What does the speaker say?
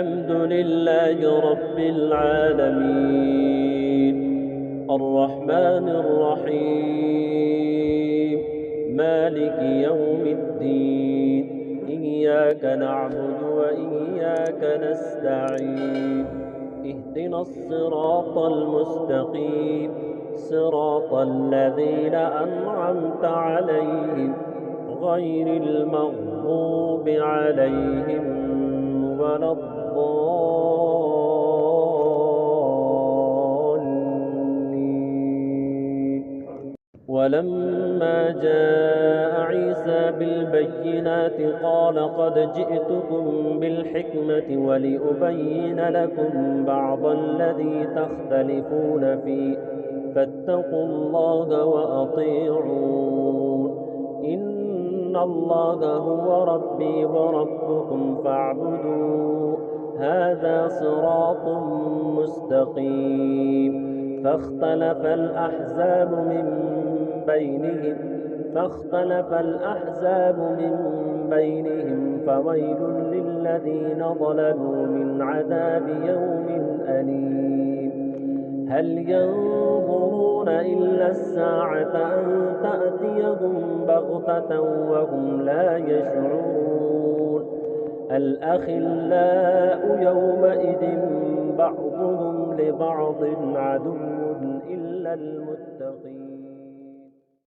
الحمد لله رب العالمين الرحمن الرحيم مالك يوم الدين إياك نعبد وإياك نستعين اهدنا الصراط المستقيم صراط الذين أنعمت عليهم غير المغضوب عليهم ولا الضالين. ولما جاء عيسى بالبينات قال قد جئتكم بالحكمة ولأبين لكم بعض الذي تختلفون فيه فاتقوا الله وأطيعون. إن الله هو ربي وربكم فاعبدوه هذا صراط مستقيم. فاختلف الأحزاب من بينهم فويل للذين ظلموا من عذاب يوم أليم. هل ينظرون إلا الساعة أن تأتيهم بغتة وهم لا يشعرون. الأخلاء يومئذ بعضهم لبعض عدو إلا المتقين.